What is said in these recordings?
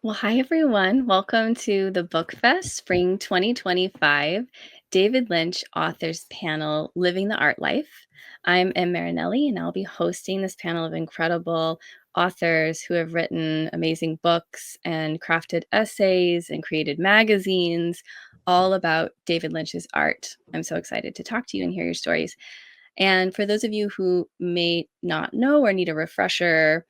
Well, hi everyone. Welcome to the Book Fest Spring 2025 David Lynch Authors Panel Living the Art Life. I'm Em Marinelli, and I'll be hosting this panel of incredible authors who have written amazing books and crafted essays and created magazines all about David Lynch's art. I'm so excited to talk to you and hear your stories. And for those of you who may not know or need a refresher,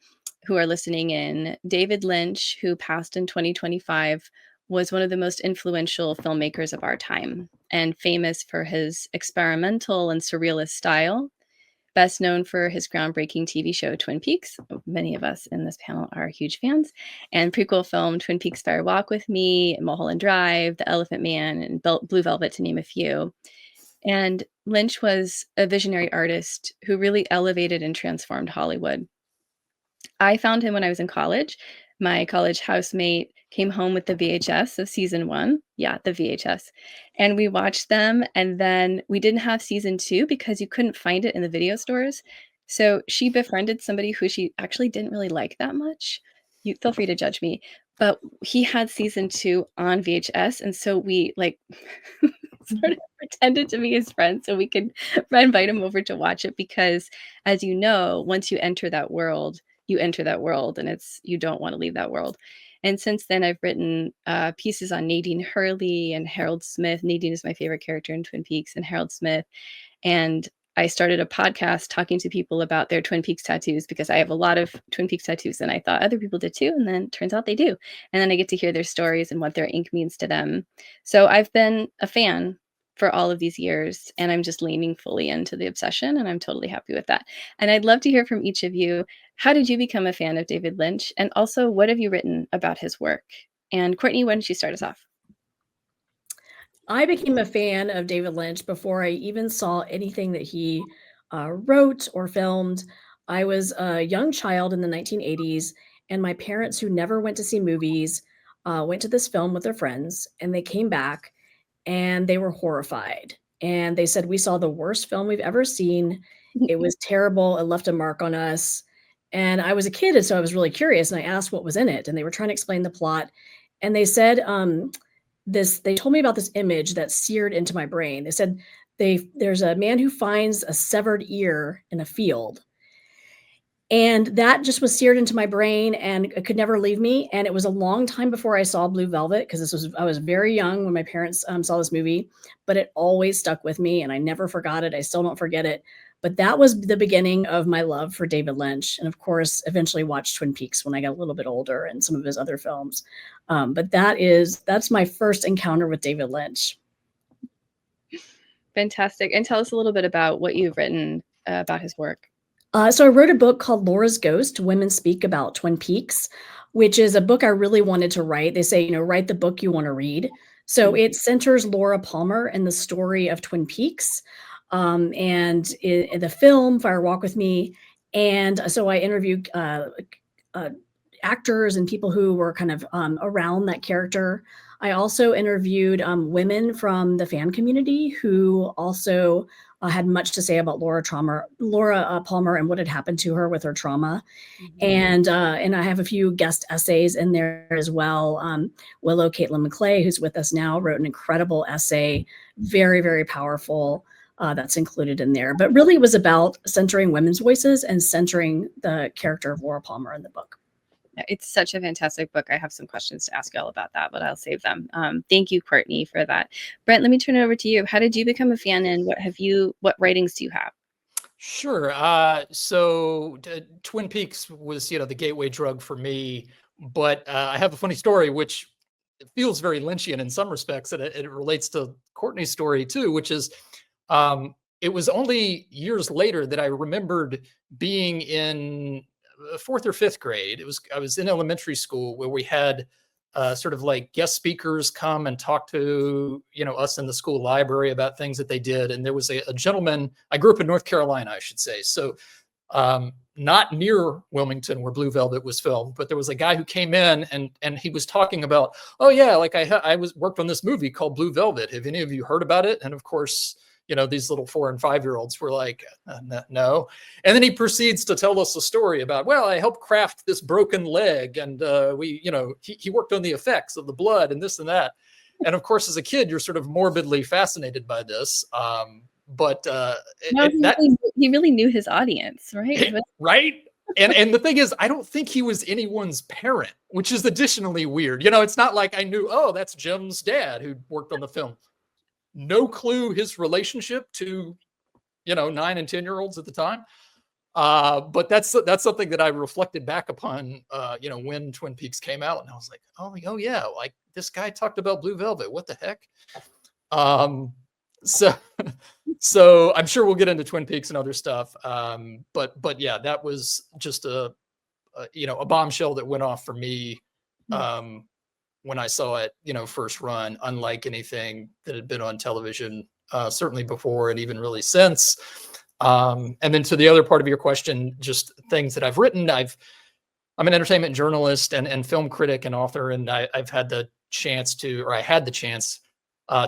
who are listening in, David Lynch, who passed in 2025, was one of the most influential filmmakers of our time and famous for his experimental and surrealist style. Best known for his groundbreaking TV show Twin Peaks. Many of us in this panel are huge fans. And prequel film Twin Peaks Fire Walk with Me, Mulholland Drive, The Elephant Man, and Blue Velvet, to name a few. And Lynch was a visionary artist who really elevated and transformed Hollywood. I found him when I was in college. My college housemate came home with the VHS of season 1. Yeah, the VHS. And we watched them, and then we didn't have season 2 because you couldn't find it in the video stores. So she befriended somebody who she actually didn't really like that much. You feel free to judge me, but he had season 2 on VHS, and so we, like, sort of pretended to be his friends so we could invite him over to watch it because, as you know, once you enter that world, you enter that world, and it's you don't want to leave that world. And since then, I've written pieces on Nadine Hurley and Harold Smith. Nadine is my favorite character in Twin Peaks, and Harold Smith. And I started a podcast talking to people about their Twin Peaks tattoos because I have a lot of Twin Peaks tattoos, and I thought other people did too. And then turns out they do. And then I get to hear their stories and what their ink means to them. So I've been a fan for all of these years, and I'm just leaning fully into the obsession, and I'm totally happy with that. And I'd love to hear from each of you. How did you become a fan of David Lynch? And also, what have you written about his work? And Courtney, why don't you start us off? I became a fan of David Lynch before I even saw anything that he wrote or filmed. I was a young child in the 1980s, and my parents, who never went to see movies, went to this film with their friends, and they came back and they were horrified. And they said, "We saw the worst film we've ever seen. It was terrible. It left a mark on us." And I was a kid, and so I was really curious, and I asked what was in it, and they were trying to explain the plot. And they said, they told me about this image that seared into my brain. They said there's a man who finds a severed ear in a field. And that just was seared into my brain, and it could never leave me. And it was a long time before I saw Blue Velvet, because I was very young when my parents saw this movie, but it always stuck with me, and I never forgot it. I still don't forget it. But that was the beginning of my love for David Lynch, and of course, eventually watched Twin Peaks when I got a little bit older and some of his other films. But that's my first encounter with David Lynch. Fantastic. And tell us a little bit about what you've written about his work. So I wrote a book called Laura's Ghost, Women Speak About Twin Peaks, which is a book I really wanted to write. They say, write the book you want to read. So it centers Laura Palmer and the story of Twin Peaks, and in the film Fire Walk with Me. And so I interviewed actors and people who were kind of around that character. I also interviewed women from the fan community who also had much to say about Laura Palmer and what had happened to her with her trauma. Mm-hmm. And I have a few guest essays in there as well. Willow Maclay, who's with us now, wrote an incredible essay, very, very powerful. That's included in there. But really it was about centering women's voices and centering the character of Laura Palmer in the book. It's such a fantastic book. I have some questions to ask you all about that, but I'll save them. Thank you, Courtney, for that. Brent, let me turn it over to you. How did you become a fan, and what writings do you have? Sure. So Twin Peaks was, the gateway drug for me, but I have a funny story, which feels very Lynchian in some respects, and it relates to Courtney's story too, which is, it was only years later that I remembered being in 4th or 5th grade. I was in elementary school where we had sort of like guest speakers come and talk to us in the school library about things that they did. And there was a gentleman. I grew up in North Carolina, I should say, so not near Wilmington where Blue Velvet was filmed, but there was a guy who came in and he was talking about, oh yeah, like I worked on this movie called Blue Velvet. Have any of you heard about it? And of course, these little 4 and 5-year-olds were like, no. And then he proceeds to tell us a story about, well, I helped craft this broken leg, and he worked on the effects of the blood and this and that. And of course, as a kid, you're sort of morbidly fascinated by this. He really knew his audience, right? Right. And the thing is, I don't think he was anyone's parent, which is additionally weird. It's not like I knew, oh, that's Jim's dad who worked on the film. No clue his relationship to, 9 and 10-year-olds at the time. But that's something that I reflected back upon, when Twin Peaks came out, and I was like, oh yeah, like this guy talked about Blue Velvet. What the heck? So I'm sure we'll get into Twin Peaks and other stuff. But yeah, that was just a bombshell that went off for me when I saw it, first run, unlike anything that had been on television, certainly before and even really since. And then to the other part of your question, just things that I've written. I'm an entertainment journalist and film critic and author, and I've had the chance to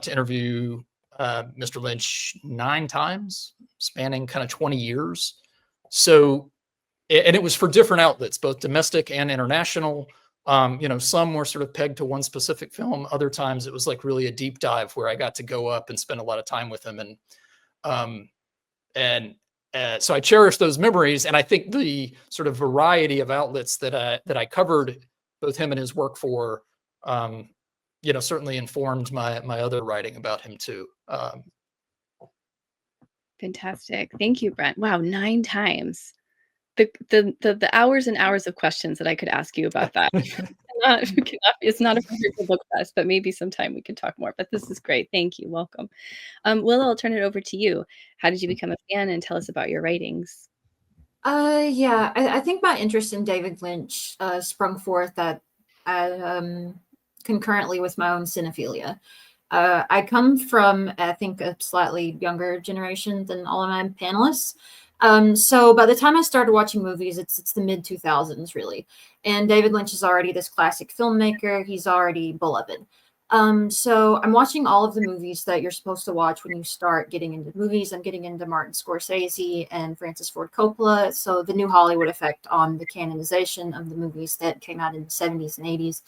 interview Mr. Lynch 9 times, spanning kind of 20 years. So, and it was for different outlets, both domestic and international. Some were sort of pegged to one specific film. Other times it was like really a deep dive where I got to go up and spend a lot of time with him. So I cherish those memories. And I think the sort of variety of outlets that I covered both him and his work for, certainly informed my other writing about him too. Fantastic. Thank you, Brent. Wow, 9 times. The hours and hours of questions that I could ask you about that. It's not a perfect book fest, but maybe sometime we can talk more. But this is great. Thank you. Welcome. Willow, I'll turn it over to you. How did you become a fan, and tell us about your writings? Yeah, I think my interest in David Lynch sprung forth concurrently with my own cinephilia. I come from, I think, a slightly younger generation than all of my panelists. So by the time I started watching movies, it's the mid 2000s really. And David Lynch is already this classic filmmaker. He's already beloved. So I'm watching all of the movies that you're supposed to watch when you start getting into movies. I'm getting into Martin Scorsese and Francis Ford Coppola. So the new Hollywood effect on the canonization of the movies that came out in the 70s and 80s.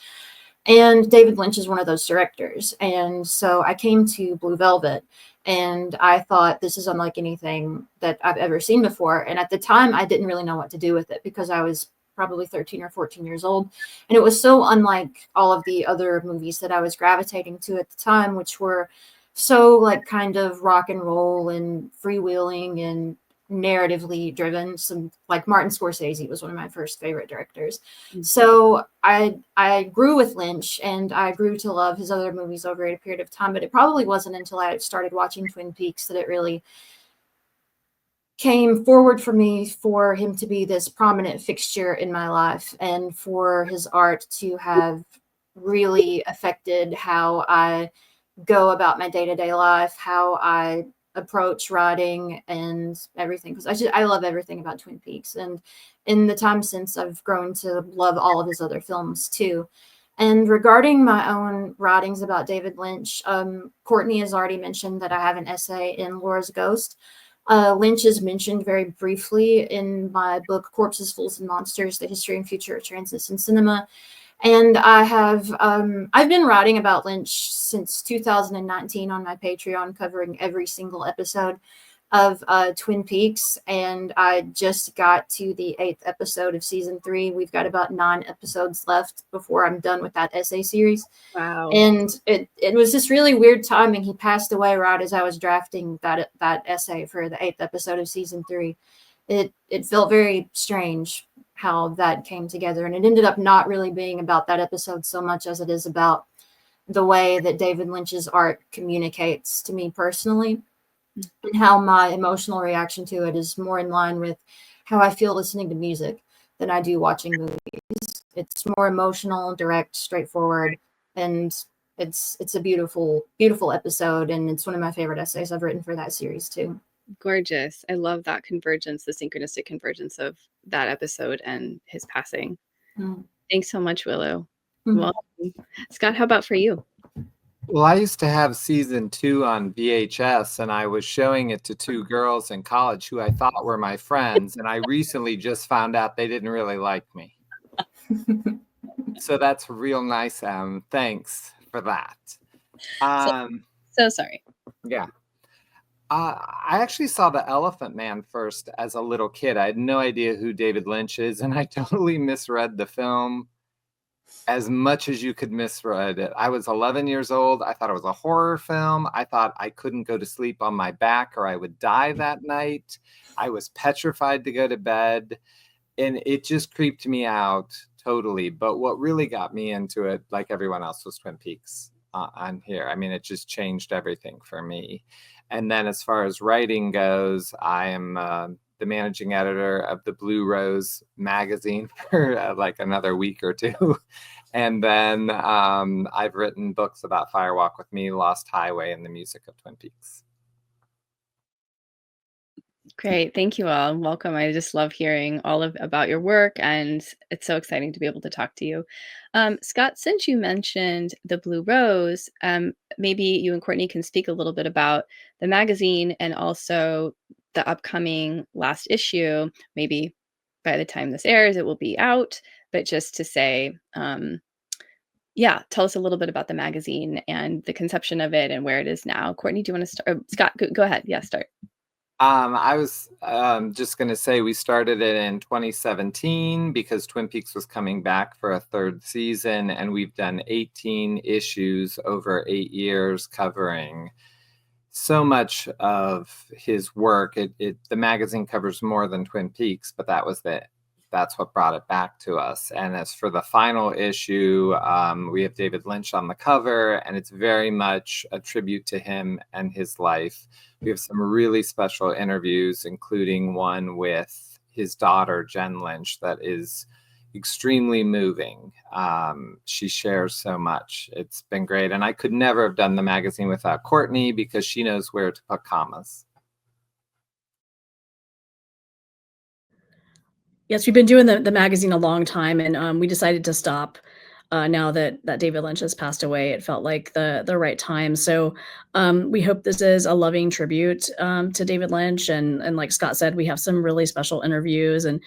And David Lynch is one of those directors. And so I came to Blue Velvet, and I thought, this is unlike anything that I've ever seen before. And at the time, I didn't really know what to do with it because I was probably 13 or 14 years old. And it was so unlike all of the other movies that I was gravitating to at the time, which were so like kind of rock and roll and freewheeling and narratively driven. Some like Martin Scorsese was one of my first favorite directors. Mm-hmm. So I grew with Lynch, and I grew to love his other movies over a period of time. But it probably wasn't until I started watching Twin Peaks that it really came forward for me for him to be this prominent fixture in my life, and for his art to have really affected how I go about my day-to-day life, how I approach writing and everything, because I love everything about Twin Peaks. And in the time since, I've grown to love all of his other films too. And regarding my own writings about David Lynch, Courtney has already mentioned that I have an essay in Laura's Ghost. Lynch is mentioned very briefly in my book, Corpses, Fools, and Monsters, The History and Future of Transness in Cinema. And I've been writing about Lynch since 2019 on my Patreon, covering every single episode of Twin Peaks. And I just got to the 8th episode of season 3. We've got about 9 episodes left before I'm done with that essay series. Wow. And it was this really weird timing. He passed away right as I was drafting that essay for the 8th episode of season 3. It felt very strange how that came together. And it ended up not really being about that episode so much as it is about the way that David Lynch's art communicates to me personally, and how my emotional reaction to it is more in line with how I feel listening to music than I do watching movies. It's more emotional, direct, straightforward, and it's a beautiful, beautiful episode. And it's one of my favorite essays I've written for that series too. Gorgeous. I love that convergence, the synchronistic convergence of that episode and his passing. Thanks so much, Willow. Well, Scott, how about for you? Well, I used to have season 2 on VHS, and I was showing it to 2 girls in college who I thought were my friends, and I recently just found out they didn't really like me. So that's real nice. Thanks for that. So sorry. Yeah. I actually saw The Elephant Man first as a little kid. I had no idea who David Lynch is, and I totally misread the film as much as you could misread it. I was 11 years old. I thought it was a horror film. I thought I couldn't go to sleep on my back or I would die that night. I was petrified to go to bed, and it just creeped me out totally. But what really got me into it, like everyone else, was Twin Peaks on here. I mean, it just changed everything for me. And then as far as writing goes, I am the managing editor of the Blue Rose magazine for like another week or two. And then I've written books about Fire Walk with Me, Lost Highway, and the music of Twin Peaks. Great. Thank you all. Welcome. I just love hearing about your work, and it's so exciting to be able to talk to you. Scott, since you mentioned the Blue Rose, maybe you and Courtney can speak a little bit about the magazine and also the upcoming last issue. Maybe by the time this airs, it will be out, but just to say, yeah, tell us a little bit about the magazine and the conception of it and where it is now. Courtney, do you want to start? Scott, go ahead. Yeah, start. I was just going to say we started it in 2017 because Twin Peaks was coming back for a third season, and we've done 18 issues over 8 years covering so much of his work. The magazine covers more than Twin Peaks, but that's what brought it back to us. And as for the final issue, we have David Lynch on the cover, and it's very much a tribute to him and his life. We have some really special interviews, including one with his daughter, Jen Lynch, that is extremely moving. She shares so much. It's been great. And I could never have done the magazine without Courtney because she knows where to put commas. Yes, we've been doing the magazine a long time, and we decided to stop now that David Lynch has passed away. It felt like the right time. So we hope this is a loving tribute to David Lynch. And like Scott said, we have some really special interviews and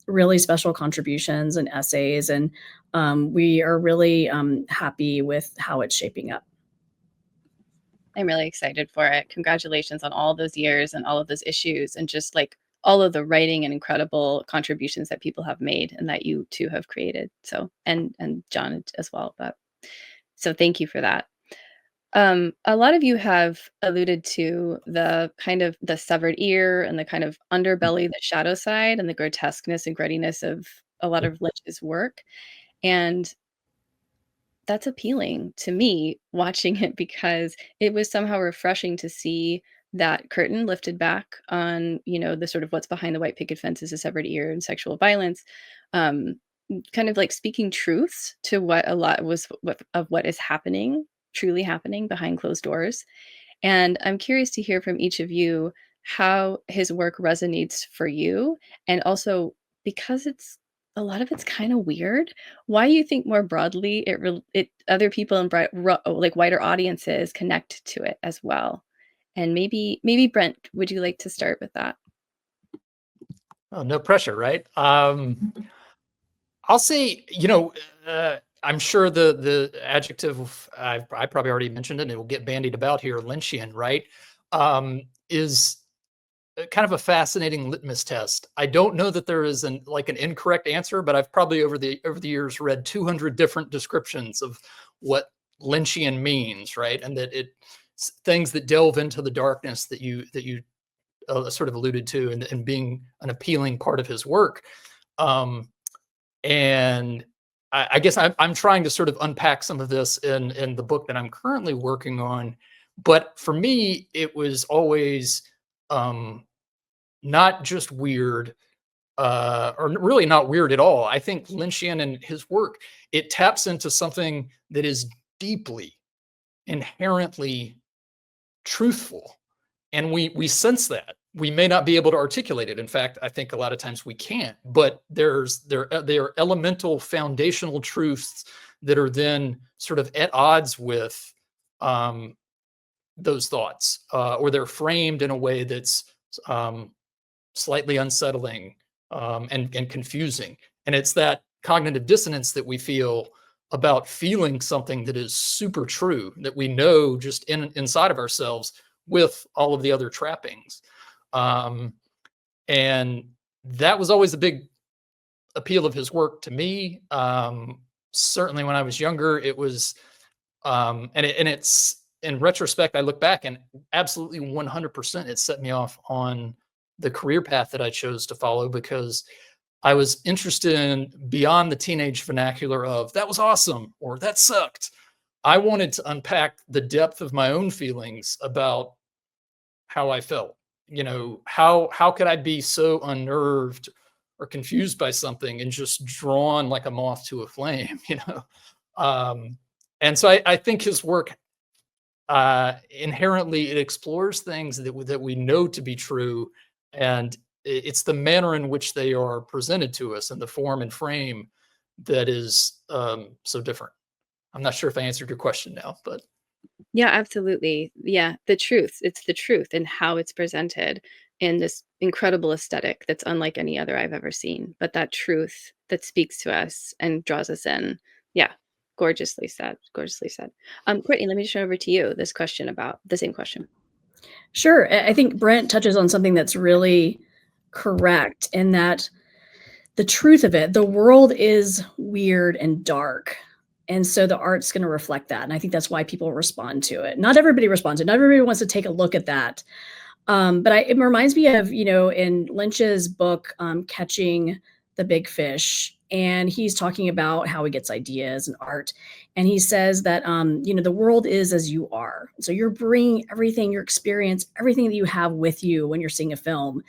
really special contributions and essays. And we are really happy with how it's shaping up. I'm really excited for it. Congratulations on all those years and all of those issues, and just like all of the writing and incredible contributions that people have made and that you two have created. So, and John as well. But so thank you for that. A lot of you have alluded to the kind of the severed ear and the kind of underbelly, the shadow side, and the grotesqueness and grittiness of a lot of Lynch's work. And that's appealing to me watching it, because it was somehow refreshing to see that curtain lifted back on, the sort of what's behind the white picket fences, a severed ear and sexual violence, um, kind of like speaking truths to what a lot of what is happening, truly happening behind closed doors. And I'm curious to hear from each of you how his work resonates for you, and also, because a lot of it's kind of weird, why you think more broadly it other people in like wider audiences connect to it as well. And maybe Brent, would you like to start with that? Oh, no pressure, right? I'll say, I'm sure the adjective I probably already mentioned it, and it will get bandied about here, Lynchian, right? Is kind of a fascinating litmus test. I don't know that there is an incorrect answer, but I've probably over the years read 200 different descriptions of what Lynchian means, right? And that things that delve into the darkness that you sort of alluded to, and being an appealing part of his work. And I guess I'm trying to sort of unpack some of this in the book that I'm currently working on. But for me, it was always not just weird, or really not weird at all. I think Lynchian and his work, it taps into something that is deeply, inherently truthful. And we sense that. We may not be able to articulate it. In fact, I think a lot of times we can't, but there are elemental foundational truths that are then sort of at odds with those thoughts, or they're framed in a way that's slightly unsettling, and confusing. And it's that cognitive dissonance that we feel about feeling something that is super true, that we know just inside of ourselves with all of the other trappings. And that was always a big appeal of his work to me. Certainly when I was younger, it was, and it's, in retrospect, I look back and absolutely 100% it set me off on the career path that I chose to follow, because I was interested in beyond the teenage vernacular of that was awesome or that sucked. I wanted to unpack the depth of my own feelings about how I felt. You know, how could I be so unnerved or confused by something and just drawn like a moth to a flame, you know? And so I think his work, inherently, it explores things that we know to be true, and it's the manner in which they are presented to us and the form and frame that is so different. I'm not sure if I answered your question now, but Yeah, absolutely. Yeah, the truth. It's the truth and how it's presented in this incredible aesthetic that's unlike any other I've ever seen. But that truth that speaks to us and draws us in. Yeah, gorgeously said. Gorgeously said. Courtney, let me turn over to you. This question about the same question. Sure. I think Brent touches on something that's really correct, in that the truth of it, the world is weird and dark. And so the art's going to reflect that. And I think that's why people respond to it. Not everybody responds to it. Not everybody wants to take a look at that. But it reminds me of, in Lynch's book, Catching the Big Fish. And he's talking about how he gets ideas and art. And he says that, the world is as you are. So you're bringing everything, your experience, everything that you have with you when you're seeing a film.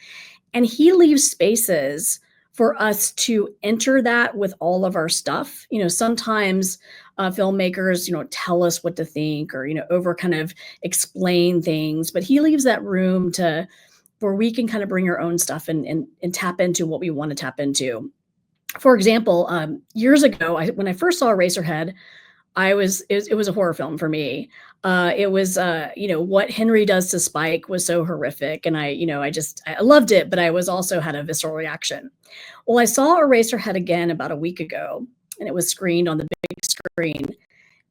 And he leaves spaces for us to enter that with all of our stuff. Sometimes filmmakers, tell us what to think, or, over kind of explain things, but he leaves that room where we can kind of bring our own stuff and tap into what we want to tap into. For example, years ago, when I first saw Eraserhead, it was a horror film for me. It was, what Henry does to Spike was so horrific. And I loved it, but I also had a visceral reaction. Well, I saw Eraserhead again about a week ago, and it was screened on the big screen.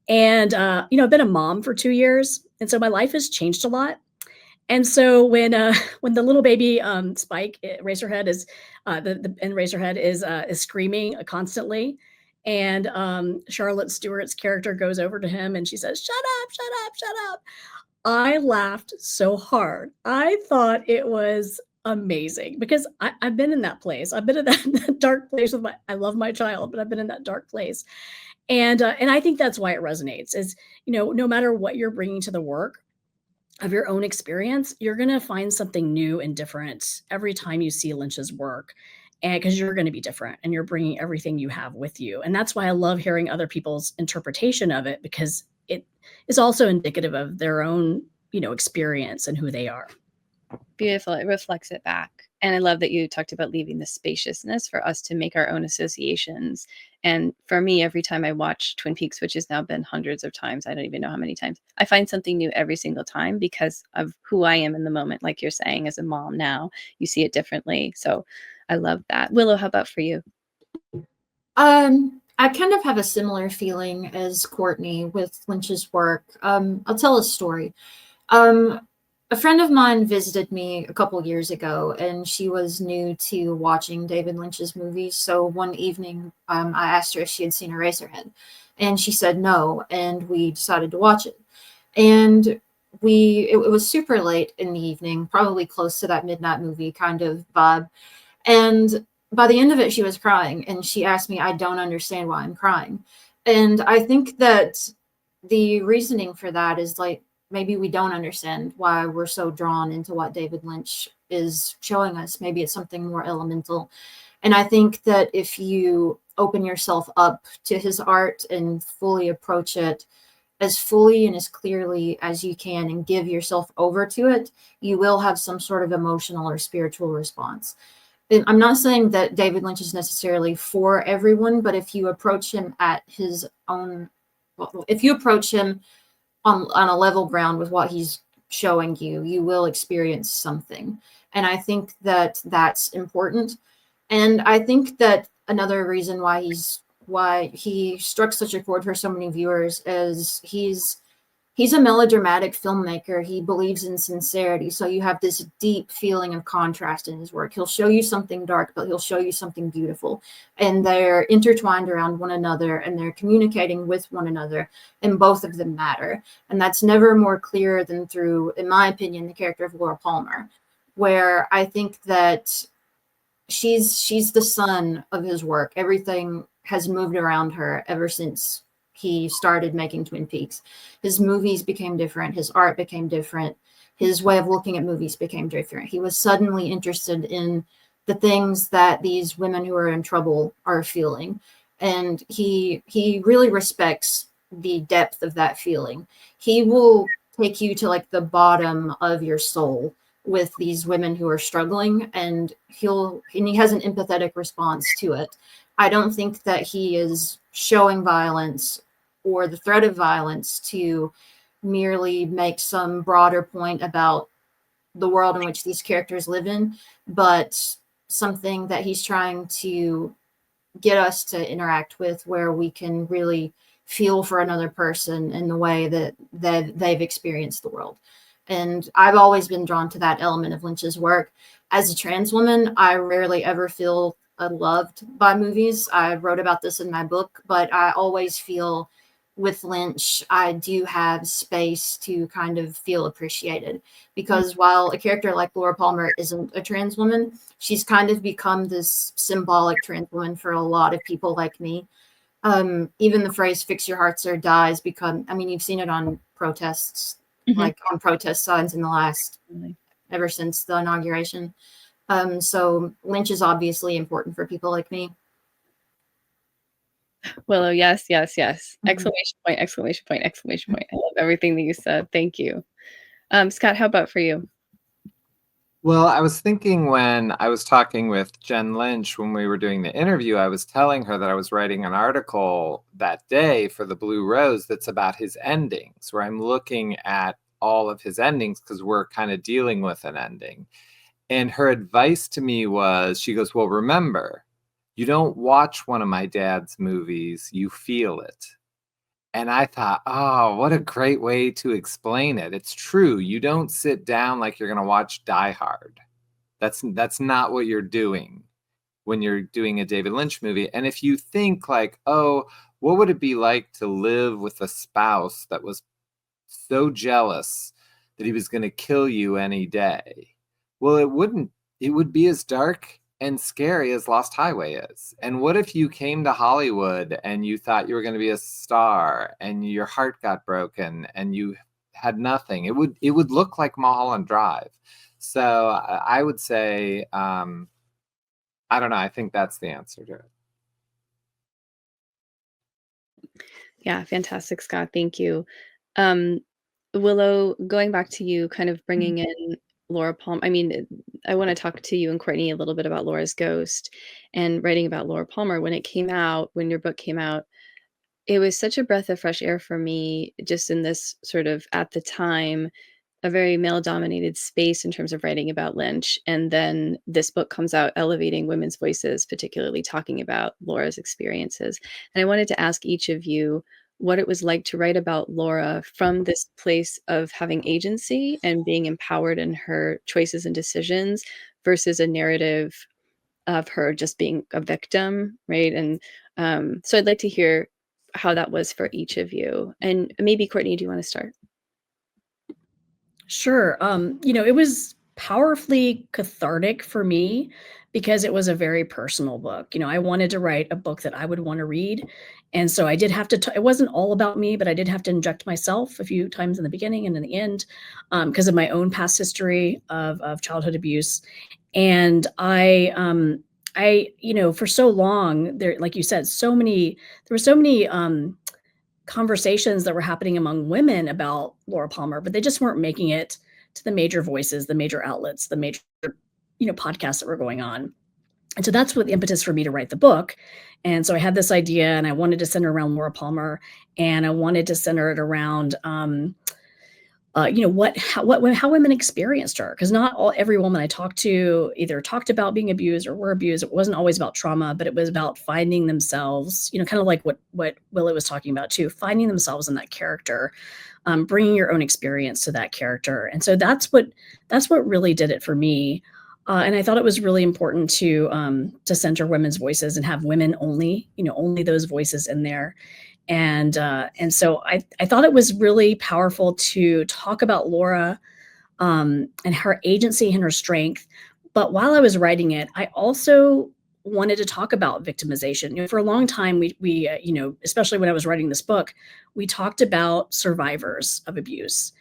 And, I've been a mom for 2 years. And so my life has changed a lot. And so when the little baby Spike Eraserhead is Eraserhead is screaming constantly, and Charlotte Stewart's character goes over to him and she says, "Shut up, shut up, shut up." I laughed so hard. I thought it was amazing, because I've been in that place. I've been in that dark place I love my child, but I've been in that dark place. And I think that's why it resonates, is, no matter what you're bringing to the work of your own experience, you're going to find something new and different every time you see Lynch's work. And because you're going to be different and you're bringing everything you have with you. And that's why I love hearing other people's interpretation of it, because it is also indicative of their own, experience and who they are. Beautiful. It reflects it back. And I love that you talked about leaving the spaciousness for us to make our own associations. And for me, every time I watch Twin Peaks, which has now been hundreds of times, I don't even know how many times, I find something new every single time because of who I am in the moment. Like you're saying, as a mom now, you see it differently. So I love that. Willow, how about for you? I kind of have a similar feeling as Courtney with Lynch's work. I'll tell a story. A friend of mine visited me a couple years ago, and she was new to watching David Lynch's movies. So one evening, I asked her if she had seen Eraserhead, and she said no, and we decided to watch it. And it was super late in the evening, probably close to that midnight movie kind of vibe. And by the end of it, she was crying, and she asked me, "I don't understand why I'm crying." And I think that the reasoning for that is like, maybe we don't understand why we're so drawn into what David Lynch is showing us. Maybe it's something more elemental. And I think that if you open yourself up to his art and fully approach it as fully and as clearly as you can and give yourself over to it, you will have some sort of emotional or spiritual response. And I'm not saying that David Lynch is necessarily for everyone, but if you approach him at his own, if you approach him on a level ground with what he's showing you, you will experience something. And I think that that's important. And I think that another reason why he struck such a chord for so many viewers is he's a melodramatic filmmaker. He believes in sincerity. So you have this deep feeling of contrast in his work. He'll show you something dark, but he'll show you something beautiful. And they're intertwined around one another, and they're communicating with one another, and both of them matter. And that's never more clear than through, in my opinion, the character of Laura Palmer, where I think that she's the sun of his work. Everything has moved around her ever since he started making Twin Peaks. His movies became different. His art became different. His way of looking at movies became different. He was suddenly interested in the things that these women who are in trouble are feeling. And he really respects the depth of that feeling. He will take you to like the bottom of your soul with these women who are struggling, and he has an empathetic response to it. I don't think that he is showing violence or the threat of violence to merely make some broader point about the world in which these characters live in, but something that he's trying to get us to interact with, where we can really feel for another person in the way that they've experienced the world. And I've always been drawn to that element of Lynch's work. As a trans woman, I rarely ever feel loved by movies. I wrote about this in my book, but I always feel with Lynch, I do have space to kind of feel appreciated, because while a character like Laura Palmer isn't a trans woman, she's kind of become this symbolic trans woman for a lot of people like me. Even the phrase "fix your hearts or die" has become, I mean, you've seen it on protests, like on protest signs in the last, ever since the inauguration. So Lynch is obviously important for people like me. Willow, yes, yes, yes. Exclamation point, exclamation point, exclamation point. I love everything that you said. Thank you. Scott, how about for you? Well, I was thinking when I was talking with Jen Lynch when we were doing the interview, I was telling her that I was writing an article that day for the Blue Rose that's about his endings, where I'm looking at all of his endings because we're kind of dealing with an ending. And her advice to me was, she goes, well, remember, you don't watch one of my dad's movies, you feel it. And I thought, oh, what a great way to explain it. It's true. You don't sit down like you're going to watch Die Hard. That's not what you're doing when you're doing a David Lynch movie. And if you think like, oh, what would it be like to live with a spouse that was so jealous that he was going to kill you any day? Well, it wouldn't. It would be as dark and scary as Lost Highway is. And what if you came to Hollywood and you thought you were going to be a star and your heart got broken and you had nothing? It would look like Mulholland Drive. So I would say, I don't know. I think that's the answer to it. Yeah, fantastic, Scott. Thank you. Willow, going back to you, kind of bringing in Laura Palmer. I mean, I want to talk to you and Courtney a little bit about Laura's Ghost and writing about Laura Palmer. When it came out, when your book came out, it was such a breath of fresh air for me, just in this sort of, at the time, a very male-dominated space in terms of writing about Lynch. And then this book comes out elevating women's voices, particularly talking about Laura's experiences. And I wanted to ask each of you what it was like to write about Laura from this place of having agency and being empowered in her choices and decisions versus a narrative of her just being a victim, right? And so I'd like to hear how that was for each of you. And maybe Courtney, do you want to start? Sure. It was powerfully cathartic for me because it was a very personal book. I wanted to write a book that I would want to read. And so I did have to, it wasn't all about me, but I did have to inject myself a few times in the beginning and in the end because of my own past history of childhood abuse. And for so long there, like you said, there were so many conversations that were happening among women about Laura Palmer, but they just weren't making it to the major voices, the major outlets, the major, podcasts that were going on. And so that's what the impetus for me to write the book. And so I had this idea, and I wanted to center around Laura Palmer, and I wanted to center it around, how women experienced her, because not every woman I talked to either talked about being abused or were abused. It wasn't always about trauma, but it was about finding themselves, kind of like what Willow was talking about too, finding themselves in that character, bringing your own experience to that character. And so that's what really did it for me. And I thought it was really important to center women's voices and have women only those voices in there. And so I thought it was really powerful to talk about Laura, and her agency and her strength. But while I was writing it, I also wanted to talk about victimization. For a long time, we especially when I was writing this book, we talked about survivors of abuse.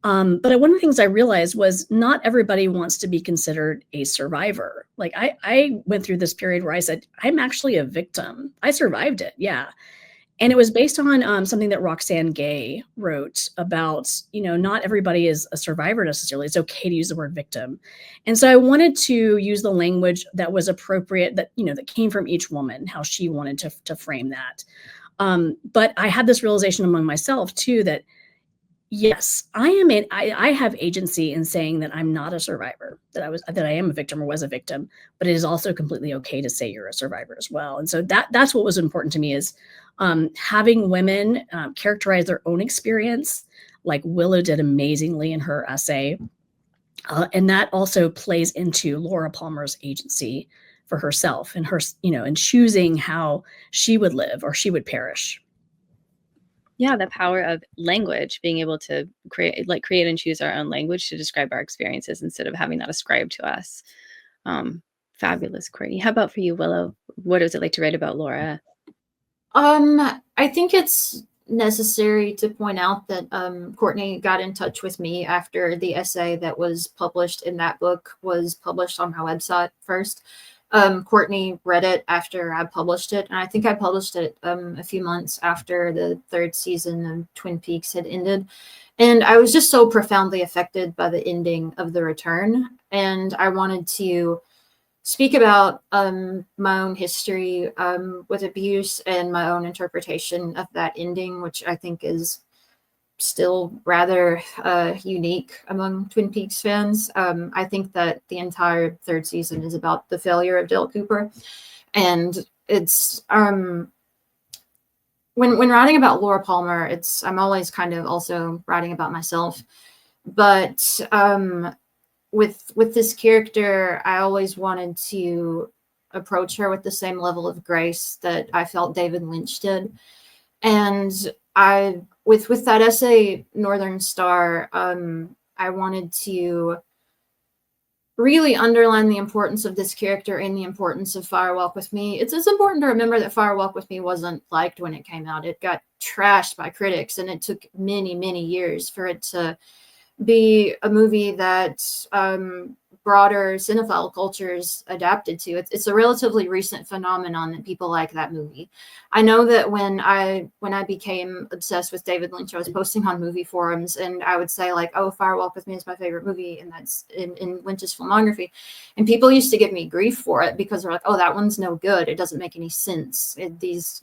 But one of the things I realized was not everybody wants to be considered a survivor. Like I went through this period where I said, I'm actually a victim. I survived it. Yeah. And it was based on something that Roxane Gay wrote about, not everybody is a survivor necessarily. It's okay to use the word victim. And so I wanted to use the language that was appropriate, that came from each woman, how she wanted to frame that. But I had this realization among myself too, that yes, I have agency in saying that I'm not a survivor, that I am a victim or was a victim, but it is also completely okay to say you're a survivor as well. And so that's what was important to me, is having women characterize their own experience, like Willow did amazingly in her essay. And that also plays into Laura Palmer's agency for herself and her, and choosing how she would live or she would perish. Yeah, the power of language, being able to create and choose our own language to describe our experiences instead of having that ascribed to us. Fabulous, Courtney. How about for you, Willow? What was it like to write about Laura? I think it's necessary to point out that Courtney got in touch with me after the essay that was published in that book was published on my website first. Courtney read it after I published it, and I think I published it a few months after the third season of Twin Peaks had ended. And I was just so profoundly affected by the ending of The Return, and I wanted to speak about my own history with abuse and my own interpretation of that ending, which I think is still rather unique among Twin Peaks fans. I think that the entire third season is about the failure of Dale Cooper. And it's when writing about Laura Palmer, I'm always kind of also writing about myself. But with this character, I always wanted to approach her with the same level of grace that I felt David Lynch did. And with that essay, Northern Star, I wanted to really underline the importance of this character and the importance of Fire Walk with Me. It's important to remember that Fire Walk with Me wasn't liked when it came out. It got trashed by critics, and it took many, many years for it to be a movie that broader cinephile cultures adapted to. It's a relatively recent phenomenon that people like that movie. I know that when I became obsessed with David Lynch, I was posting on movie forums, and I would say like, "Oh, Fire Walk with Me is my favorite movie," and that's in Lynch's filmography. And people used to give me grief for it because they're like, "Oh, that one's no good. It doesn't make any sense." These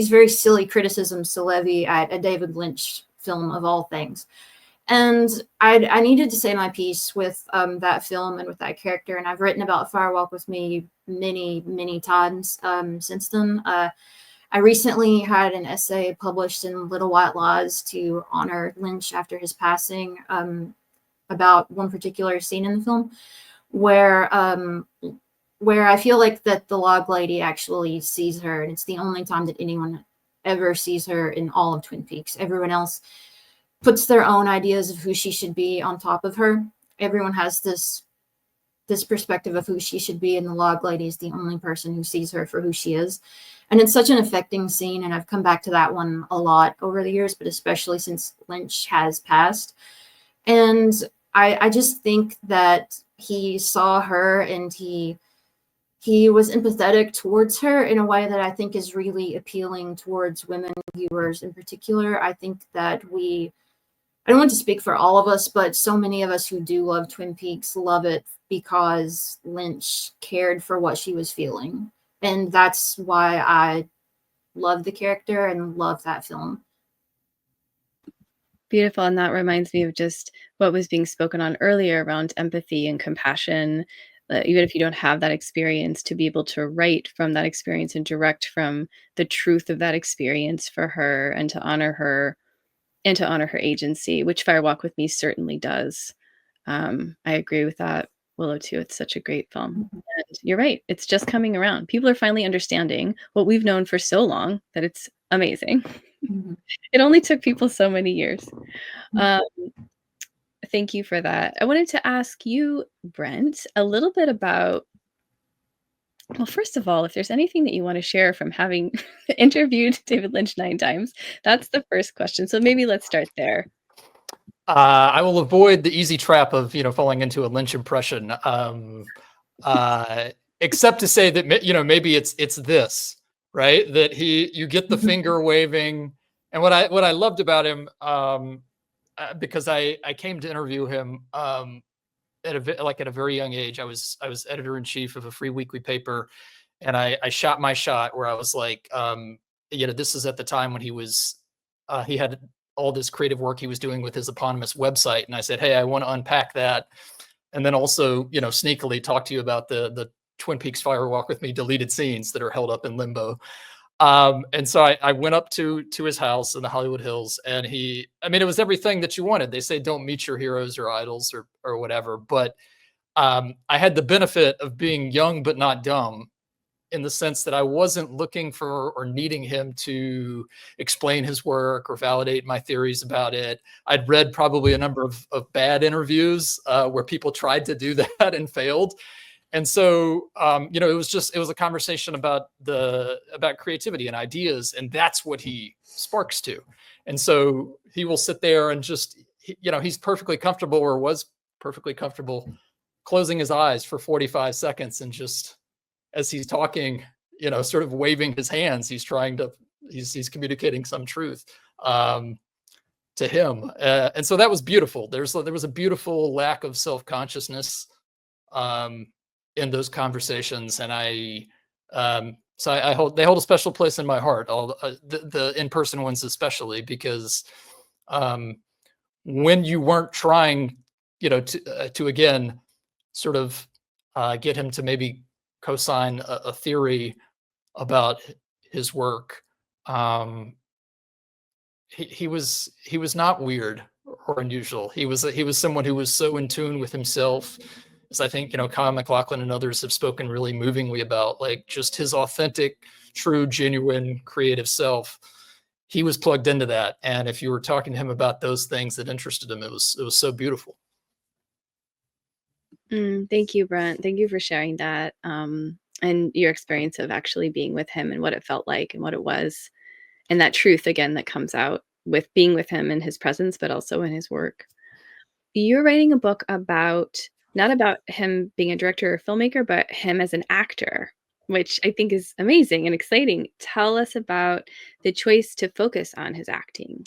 very silly criticisms to levy at a David Lynch film of all things. And I needed to say my piece with that film and with that character. And I've written about Fire Walk with Me many, many times since then. I recently had an essay published in Little White Lies to honor Lynch after his passing, about one particular scene in the film where I feel like that the log lady actually sees her. And it's the only time that anyone ever sees her in all of Twin Peaks. Everyone else puts their own ideas of who she should be on top of her. Everyone has this perspective of who she should be, and the log lady is the only person who sees her for who she is. And it's such an affecting scene, and I've come back to that one a lot over the years, but especially since Lynch has passed. And I just think that he saw her, and he was empathetic towards her in a way that I think is really appealing towards women viewers in particular. I think that we I don't want to speak for all of us, but so many of us who do love Twin Peaks love it because Lynch cared for what she was feeling. And that's why I love the character and love that film. Beautiful, and that reminds me of just what was being spoken on earlier around empathy and compassion, even if you don't have that experience, to be able to write from that experience and direct from the truth of that experience for her and to honor her and to honor her agency, which Fire Walk with Me certainly does. I agree with that. Willow too. It's such a great film. Mhm. And you're right. It's just coming around. People are finally understanding what we've known for so long, that it's amazing. Mhm. It only took people so many years. Mhm. Um, thank you for that. I wanted to ask you, Brent, a little bit about, well, first of all, if there's anything that you want to share from having interviewed David Lynch 9 times, that's the first question. So maybe let's start there. I will avoid the easy trap of, falling into a Lynch impression. Except to say that, maybe it's this, right? That you get the finger waving. And what I loved about him, because I came to interview him, at a very young age. I was editor in chief of a free weekly paper, and I shot my shot where I was like, this is at the time when he had all this creative work he was doing with his eponymous website, and I said, hey, I want to unpack that, and then also, sneakily talk to you about the Twin Peaks Fire Walk with Me deleted scenes that are held up in limbo. And so I went up to his house in the Hollywood Hills, and it was everything that you wanted. They say don't meet your heroes or idols or whatever, but I had the benefit of being young but not dumb, in the sense that I wasn't looking for or needing him to explain his work or validate my theories about it. I'd read probably a number of bad interviews where people tried to do that and failed. And so, it was a conversation about creativity and ideas, and that's what he sparks to. And so he will sit there and he's perfectly comfortable, or was perfectly comfortable, closing his eyes for 45 seconds and just, as he's talking, sort of waving his hands, he's communicating some truth to him. And so that was beautiful. There was a beautiful lack of self-consciousness in those conversations, and they hold a special place in my heart. All the in-person ones, especially, because when you weren't trying, to again sort of get him to maybe co-sign a theory about his work, he was not weird or unusual. He was someone who was so in tune with himself, as I think, Kyle MacLachlan and others have spoken really movingly about, like, just his authentic, true, genuine, creative self. He was plugged into that. And if you were talking to him about those things that interested him, it was so beautiful. Thank you, Brent. Thank you for sharing that, and your experience of actually being with him and what it felt like and what it was, and that truth again that comes out with being with him in his presence, but also in his work. You're writing a book about, not about him being a director or filmmaker, but him as an actor, which I think is amazing and exciting. Tell us about the choice to focus on his acting.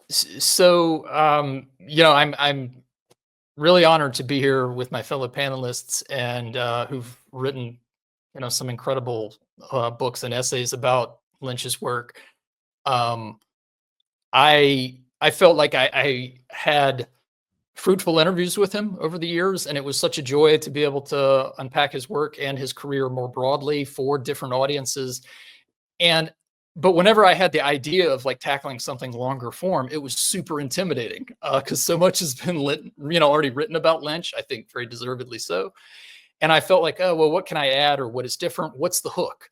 So, I'm really honored to be here with my fellow panelists, and who've written, some incredible books and essays about Lynch's work. I felt like I had fruitful interviews with him over the years, and it was such a joy to be able to unpack his work and his career more broadly for different audiences. But whenever I had the idea of, like, tackling something longer form, it was super intimidating, because so much has been already written about Lynch, I think very deservedly so. And I felt like, oh, well, what can I add, or what is different? What's the hook?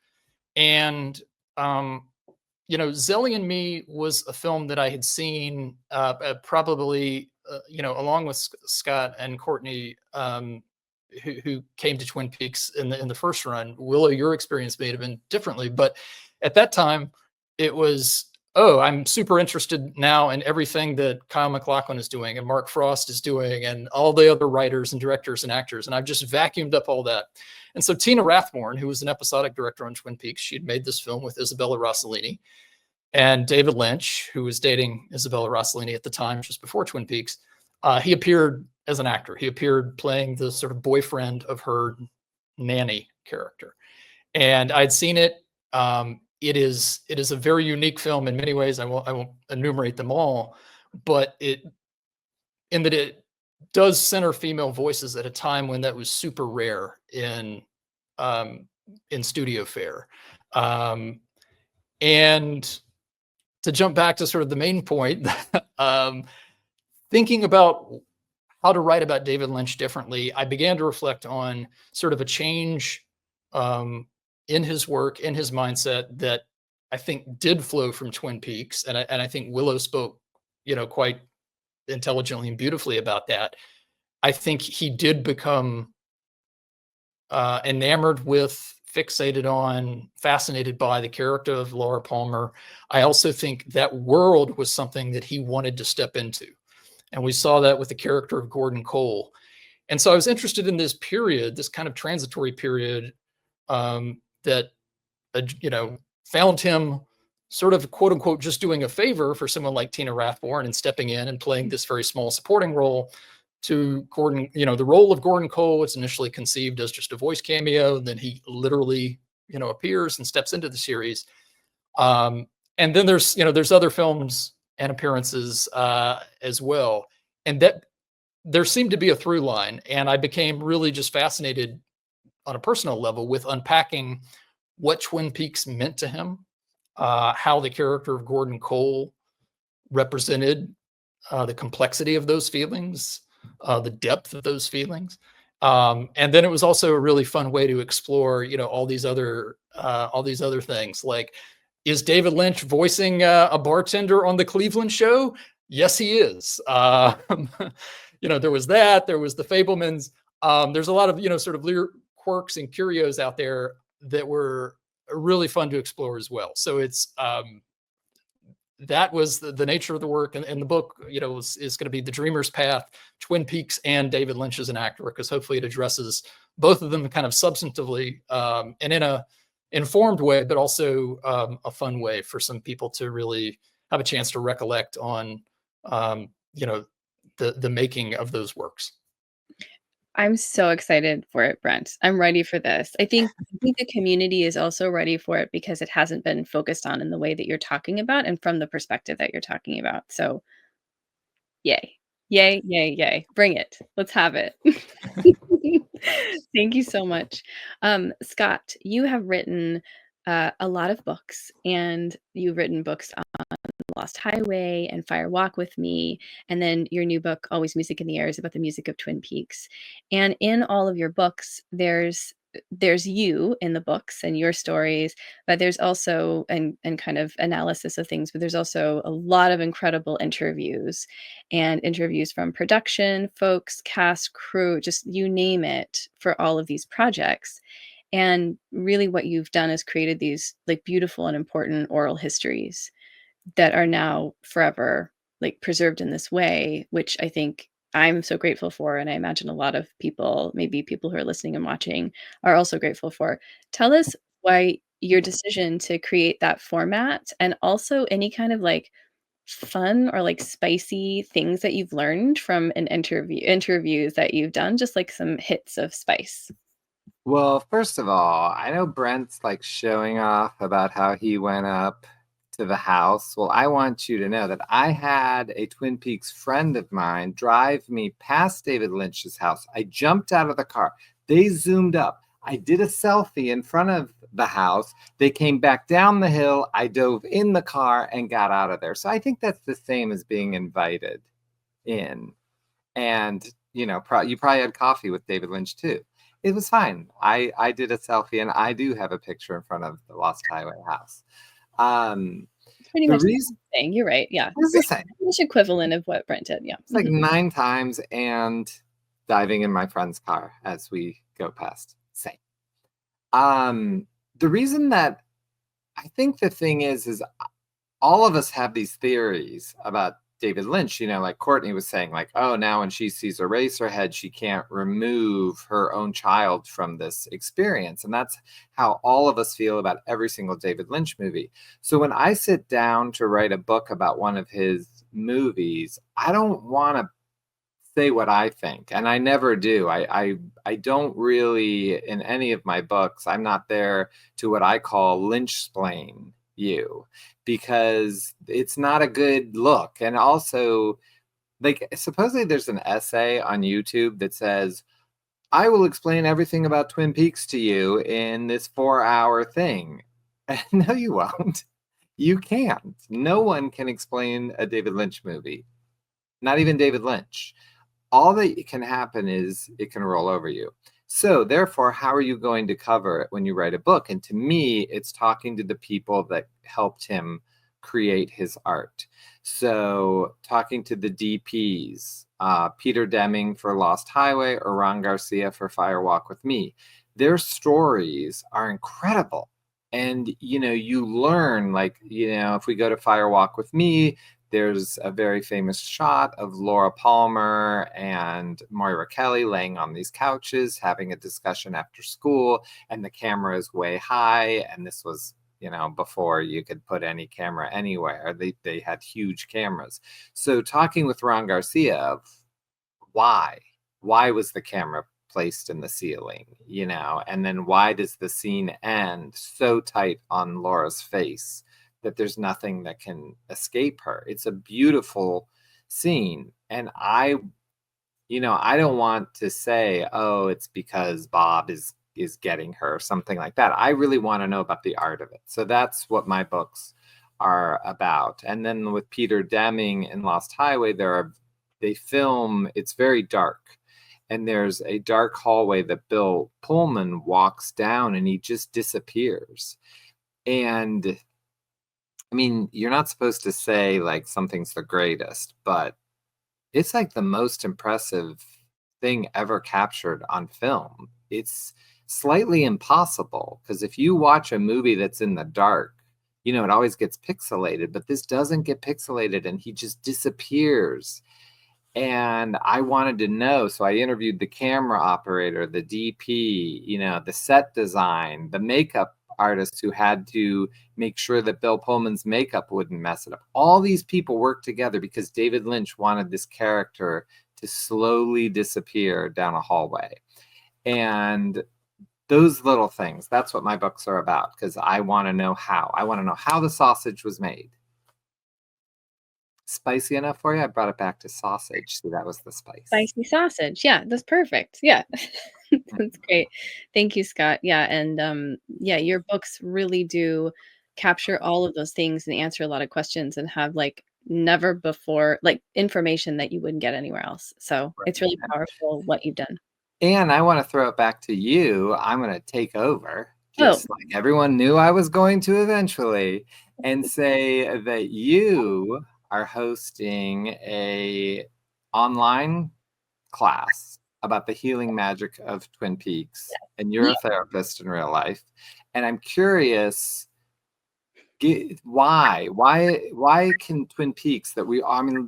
And Zelly and Me was a film that I had seen probably, along with Scott and Courtney, who came to Twin Peaks in the first run. Willow, your experience may have been differently, but at that time it was, oh, I'm super interested now in everything that Kyle MacLachlan is doing and Mark Frost is doing and all the other writers and directors and actors. And I've just vacuumed up all that. And so Tina Rathborn, who was an episodic director on Twin Peaks, she had made this film with Isabella Rossellini. And David Lynch, who was dating Isabella Rossellini at the time, just before Twin Peaks, he appeared as an actor. He appeared playing the sort of boyfriend of her nanny character. And I'd seen it. It is a very unique film in many ways. I won't enumerate them all, but it does center female voices at a time when that was super rare in studio fare. And to jump back to sort of the main point, thinking about how to write about David Lynch differently, I began to reflect on sort of a change in his work, in his mindset, that I think did flow from Twin Peaks. And I think Willow spoke, quite intelligently and beautifully about that. I think he did become enamored with, fixated on, fascinated by the character of Laura Palmer. I also think that world was something that he wanted to step into. And we saw that with the character of Gordon Cole. And so I was interested in this period, this kind of transitory period that, found him sort of, quote unquote, just doing a favor for someone like Tina Rathborn and stepping in and playing this very small supporting role to Gordon. The role of Gordon Cole was initially conceived as just a voice cameo. And then he literally, appears and steps into the series. And then there's other films and appearances as well. And that there seemed to be a through line. And I became really just fascinated on a personal level with unpacking what Twin Peaks meant to him, how the character of Gordon Cole represented the complexity of those feelings, the depth of those feelings. And then it was also a really fun way to explore, all these other things. Like, is David Lynch voicing a bartender on the Cleveland Show? Yes, he is. There was that. There was the Fablemans. There's a lot of sort of quirks and curios out there that were really fun to explore as well. So it's that was the nature of the work, and the book, is going to be The Dreamer's Path, Twin Peaks, and David Lynch as an actor, because hopefully it addresses both of them kind of substantively and in a informed way, but also a fun way for some people to really have a chance to recollect on, the making of those works. I'm so excited for it, Brent. I'm ready for this. I think the community is also ready for it because it hasn't been focused on in the way that you're talking about and from the perspective that you're talking about. So yay. Yay, yay, yay. Bring it. Let's have it. Thank you so much. Scott, you have written a lot of books, and you've written books on Lost Highway and Fire Walk with Me, and then your new book, Always Music in the Air, is about the music of Twin Peaks. And in all of your books, there's you in the books and your stories, but there's also and kind of analysis of things, but there's also a lot of incredible interviews from production folks, cast, crew, just you name it, for all of these projects. And really what you've done is created these like beautiful and important oral histories that are now forever like preserved in this way, which I think I'm so grateful for. And I imagine a lot of people, maybe people who are listening and watching, are also grateful for. Tell us why your decision to create that format, and also any kind of like fun or like spicy things that you've learned from an interviews that you've done, just like some hits of spice. Well, first of all, I know Brent's like showing off about how he went up to the house. Well, I want you to know that I had a Twin Peaks friend of mine drive me past David Lynch's house. I jumped out of the car. They zoomed up. I did a selfie in front of the house. They came back down the hill. I dove in the car and got out of there. So I think that's the same as being invited in. And, you probably had coffee with David Lynch too. It was fine. I did a selfie, and I do have a picture in front of the Lost Highway house. It's pretty much the same thing. You're right. Yeah. It's the same. It's equivalent of what Brent did. Yeah. It's like 9 times and diving in my friend's car as we go past. Same. The reason that I think the thing is all of us have these theories about David Lynch, like Courtney was saying, like, oh, now when she sees Eraserhead, she can't remove her own child from this experience. And that's how all of us feel about every single David Lynch movie. So when I sit down to write a book about one of his movies, I don't want to say what I think, and I never do. I don't really, in any of my books, I'm not there to what I call Lynch-splain you, because it's not a good look. And also, like, supposedly there's an essay on YouTube that says, I will explain everything about Twin Peaks to you in this 4-hour thing. No, you won't. You can't. No one can explain a David Lynch movie, not even David Lynch. All that can happen is it can roll over you. So therefore, how are you going to cover it when you write a book? And to me, it's talking to the people that helped him create his art. So talking to the DPs, Peter Deming for Lost Highway or Ron Garcia for Fire Walk with Me. Their stories are incredible. And, you learn, like, if we go to Fire Walk with Me, there's a very famous shot of Laura Palmer and Moira Kelly laying on these couches, having a discussion after school, and the camera is way high. And this was, before you could put any camera anywhere. They had huge cameras. So talking with Ron Garcia of why was the camera placed in the ceiling, and then why does the scene end so tight on Laura's face that there's nothing that can escape her? It's a beautiful scene. And I don't want to say, oh, it's because Bob is getting her, or something like that. I really want to know about the art of it. So that's what my books are about. And then with Peter Deming in Lost Highway, they film, it's very dark. And there's a dark hallway that Bill Pullman walks down and he just disappears. And I mean, you're not supposed to say like something's the greatest, but it's like the most impressive thing ever captured on film. It's slightly impossible because if you watch a movie that's in the dark, it always gets pixelated, but this doesn't get pixelated and he just disappears. And I wanted to know, so I interviewed the camera operator, the DP, the set design, the makeup artists who had to make sure that Bill Pullman's makeup wouldn't mess it up. All these people worked together because David Lynch wanted this character to slowly disappear down a hallway. And those little things, that's what my books are about, because I want to know how. I want to know how the sausage was made. Spicy enough for you? I brought it back to sausage. See, that was the spice. Spicy sausage. Yeah, that's perfect. Yeah. That's great. Thank you, Scott. Yeah, and yeah, your books really do capture all of those things and answer a lot of questions and have like never before like information that you wouldn't get anywhere else. So it's really powerful what you've done. And I want to throw it back to you. I'm going to take over, just like everyone knew I was going to eventually, and say that you are hosting a online class about the healing magic of Twin Peaks, and you're a therapist in real life. And I'm curious, why can Twin Peaks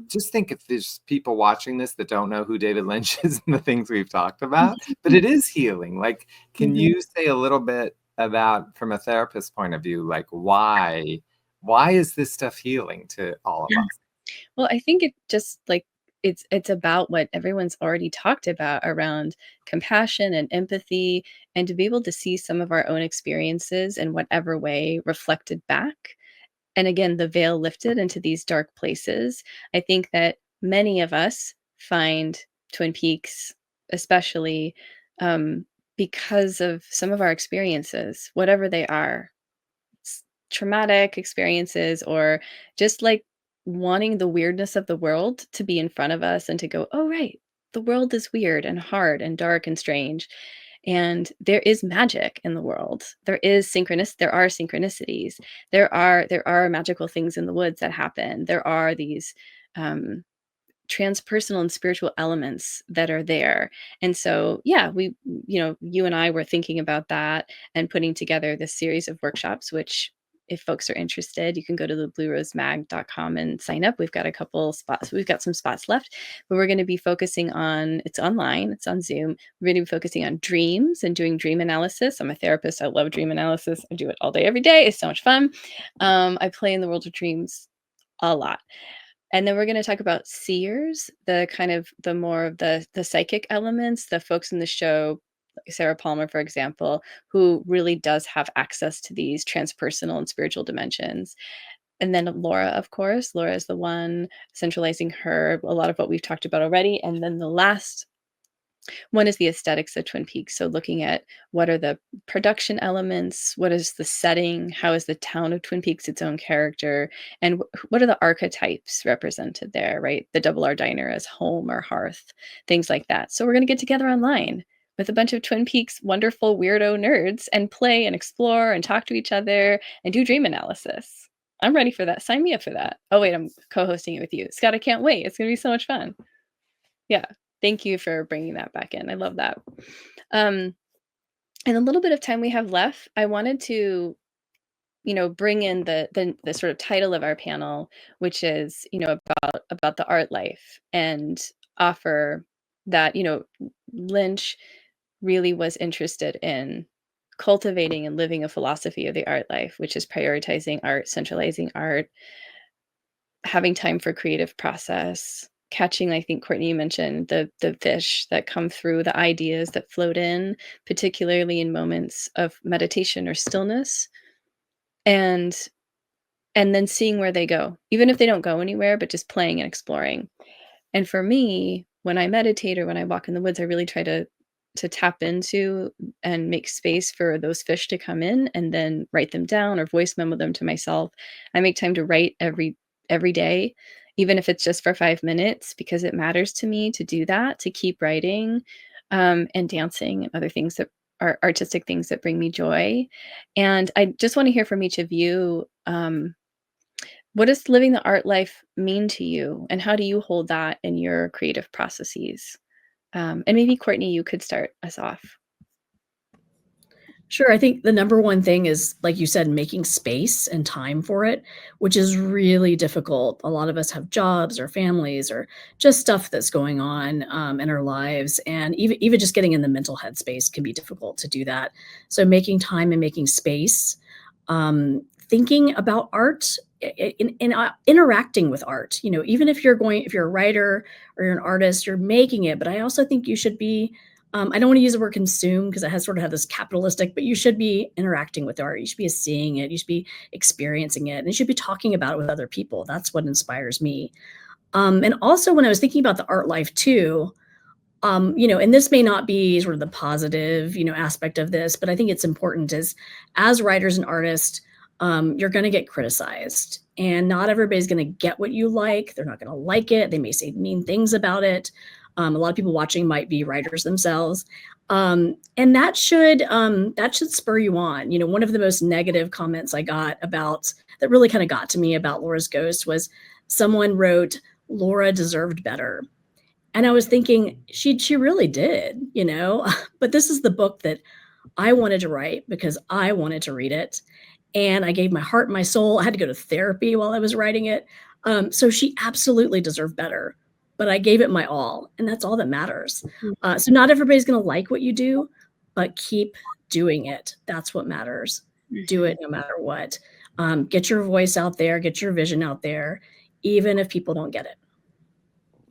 just think if there's people watching this that don't know who David Lynch is and the things we've talked about, but it is healing. Like, can you say a little bit about, from a therapist point of view, like why is this stuff healing to all of us? Well, I think it just like it's about what everyone's already talked about around compassion and empathy, and to be able to see some of our own experiences in whatever way reflected back. And again, the veil lifted into these dark places. I think that many of us find Twin Peaks, especially because of some of our experiences, whatever they are, traumatic experiences, or just like wanting the weirdness of the world to be in front of us and to go, oh, right, the world is weird and hard and dark and strange. And there is magic in the world. There are synchronicities. There are magical things in the woods that happen. There are these transpersonal and spiritual elements that are there. And so, yeah, you and I were thinking about that and putting together this series of workshops, which if folks are interested, you can go to the bluerosemag.com and sign up. We've got a couple spots. We've got some spots left, but we're going to be focusing on, it's online, it's on Zoom. We're going to be focusing on dreams and doing dream analysis. I'm a therapist. I love dream analysis. I do it all day, every day. It's so much fun. I play in the world of dreams a lot. And then we're going to talk about seers, the kind of the more of the psychic elements, the folks in the show, like Sarah Palmer, for example, who really does have access to these transpersonal and spiritual dimensions. And then Laura, of course. Laura is the one centralizing her, a lot of what we've talked about already. And then the last one is the aesthetics of Twin Peaks. So looking at what are the production elements, what is the setting, how is the town of Twin Peaks its own character, and what are the archetypes represented there, right? The double R diner as home or hearth, things like that. So we're going to get together online with a bunch of Twin Peaks wonderful weirdo nerds and play and explore and talk to each other and do dream analysis. I'm ready for that. Sign me up for that. Oh, wait, I'm co-hosting it with you. Scott, I can't wait. It's going to be so much fun. Yeah. Thank you for bringing that back in. I love that. In a little bit of time we have left, I wanted to, bring in the sort of title of our panel, which is, about the art life, and offer that, Lynch really was interested in cultivating and living a philosophy of the art life, which is prioritizing art, centralizing art, having time for creative process, catching, I think Courtney, you mentioned the fish that come through, the ideas that float in, particularly in moments of meditation or stillness, and then seeing where they go, even if they don't go anywhere, but just playing and exploring. And for me, when I meditate or when I walk in the woods, I really try to tap into and make space for those fish to come in, and then write them down or voice memo them to myself. I make time to write every day, even if it's just for 5 minutes, because it matters to me to do that, to keep writing, and dancing and other things that are artistic things that bring me joy. And I just want to hear from each of you. What does living the art life mean to you, and how do you hold that in your creative processes? And maybe Courtney, you could start us off. Sure. I think the number one thing is, like you said, making space and time for it, which is really difficult. A lot of us have jobs or families or just stuff that's going on in our lives. And even just getting in the mental headspace can be difficult to do that. So making time and making space, thinking about art, interacting with art, even if you're a writer or you're an artist, you're making it. But I also think you should be, I don't want to use the word consume because it has sort of had this capitalistic, but you should be interacting with art. You should be seeing it. You should be experiencing it. And you should be talking about it with other people. That's what inspires me. And also when I was thinking about the art life too, and this may not be sort of the positive, aspect of this, but I think it's important is as writers and artists, you're going to get criticized, and not everybody's going to get what you like. They're not going to like it. They may say mean things about it. A lot of people watching might be writers themselves. And that should spur you on. One of the most negative comments I got about that really kind of got to me about Laura's Ghost was someone wrote, Laura deserved better. And I was thinking, she really did, but this is the book that I wanted to write because I wanted to read it. And I gave my heart and my soul. I had to go to therapy while I was writing it. So she absolutely deserved better, but I gave it my all. And that's all that matters. So not everybody's going to like what you do, but keep doing it. That's what matters. Do it no matter what. Get your voice out there, get your vision out there, even if people don't get it.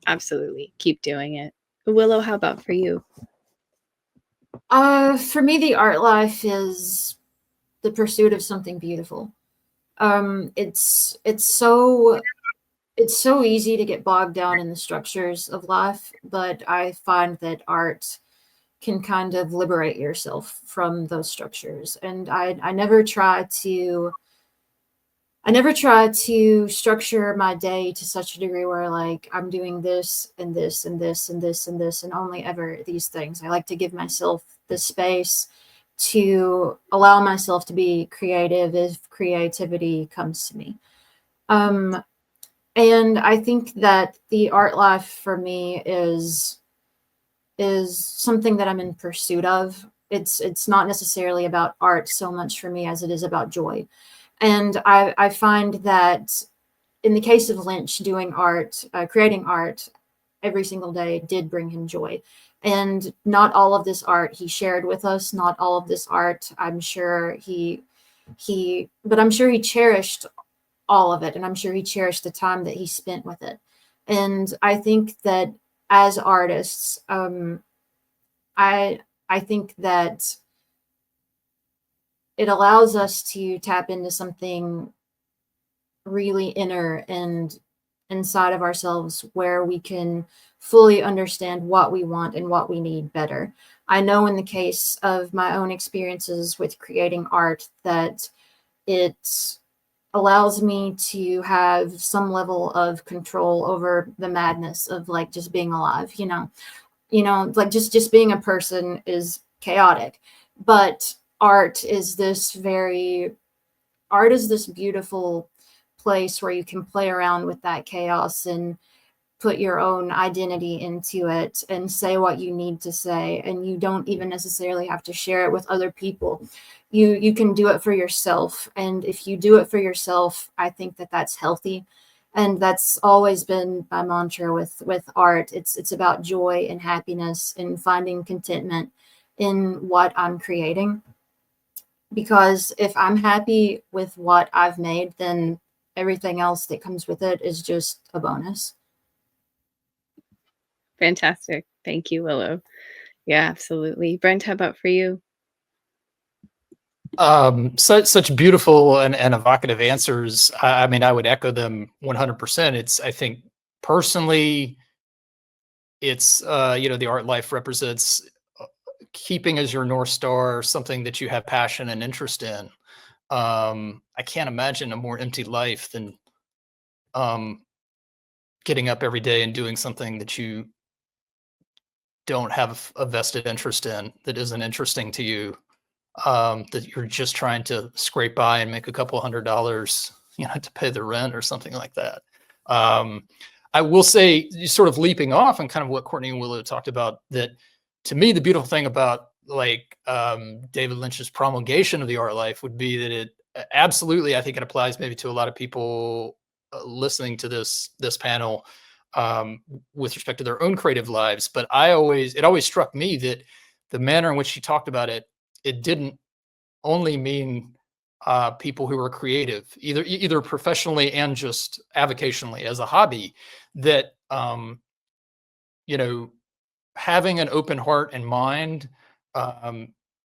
Absolutely. Keep doing it. Willow, how about for you? For me, the art life is the pursuit of something beautiful. It's so easy to get bogged down in the structures of life, but I find that art can kind of liberate yourself from those structures. And I never try to structure my day to such a degree where like I'm doing this and this and this and this and this and only ever these things. I like to give myself the space to allow myself to be creative if creativity comes to me. And I think that the art life for me is something that I'm in pursuit of. It's not necessarily about art so much for me as it is about joy. And I find that in the case of Lynch, doing art, creating art every single day did bring him joy. And not all of this art he shared with us, not all of this art, I'm sure but I'm sure he cherished all of it. And I'm sure he cherished the time that he spent with it. And I think that as artists, I think that it allows us to tap into something really inner and inside of ourselves where we can fully understand what we want and what we need better. I know in the case of my own experiences with creating art that it allows me to have some level of control over the madness of like just being alive, like just being a person is chaotic, but art is this beautiful place where you can play around with that chaos and put your own identity into it and say what you need to say, and you don't even necessarily have to share it with other people. You can do it for yourself, and if you do it for yourself, I think that that's healthy. And that's always been my mantra with art. It's about joy and happiness and finding contentment in what I'm creating, because if I'm happy with what I've made, then everything else that comes with it is just a bonus. Fantastic. Thank you, Willow. Yeah, absolutely. Brent, how about for you? Such beautiful and evocative answers. I mean, I would echo them 100%. I think personally, it's the art life represents keeping as your North Star something that you have passion and interest in. I can't imagine a more empty life than getting up every day and doing something that you don't have a vested interest in, that isn't interesting to you, that you're just trying to scrape by and make a couple $100, to pay the rent or something like that. I will say, sort of leaping off and kind of what Courtney and Willow talked about, that to me, the beautiful thing about David Lynch's promulgation of the art life would be that it absolutely, I think it applies maybe to a lot of people listening to this panel, with respect to their own creative lives. But it always struck me that the manner in which she talked about it, it didn't only mean people who were creative, either professionally and just avocationally as a hobby, that having an open heart and mind,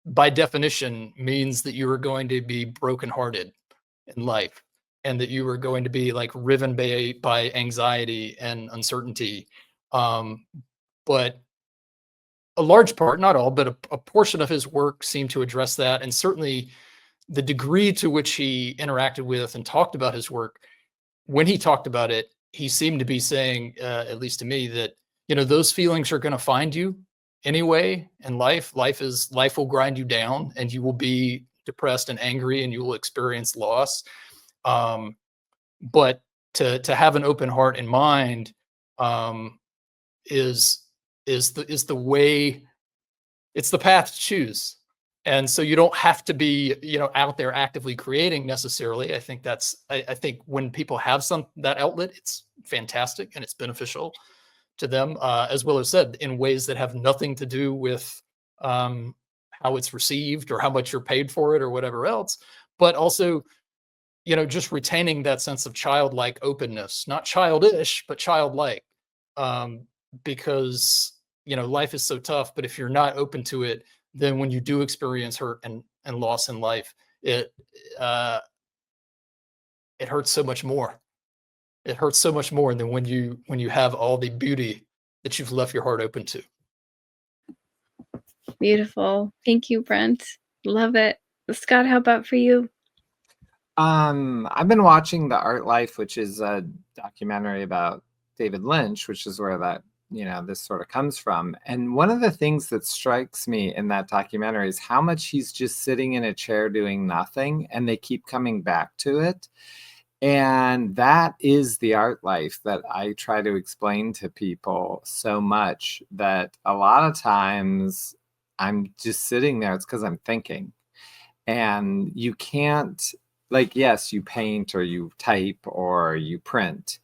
by definition, means that you are going to be brokenhearted in life, and that you are going to be like riven by anxiety and uncertainty. But a large part, not all, but a portion of his work seemed to address that. And certainly the degree to which he interacted with and talked about his work, when he talked about it, he seemed to be saying, at least to me, that, those feelings are going to find you anyway in life. Life will grind you down, and you will be depressed and angry, and you will experience loss. But to have an open heart and mind, is the way, it's the path to choose. And so you don't have to be, out there actively creating necessarily. I think I think when people have that outlet, it's fantastic and it's beneficial to them, as Willow said, in ways that have nothing to do with how it's received or how much you're paid for it or whatever else. But also, just retaining that sense of childlike openness, not childish, but childlike, because, life is so tough, but if you're not open to it, then when you do experience hurt and loss in life, it hurts so much more. It hurts so much more than when you have all the beauty that you've left your heart open to. Beautiful. Thank you, Brent. Love it. Scott, how about for you? I've been watching The Art Life, which is a documentary about David Lynch, which is where that, this sort of comes from. And one of the things that strikes me in that documentary is how much he's just sitting in a chair doing nothing, and they keep coming back to it. And that is the art life that I try to explain to people so much, that a lot of times I'm just sitting there. It's because I'm thinking. And you can't Like, yes, you paint or you type or you print,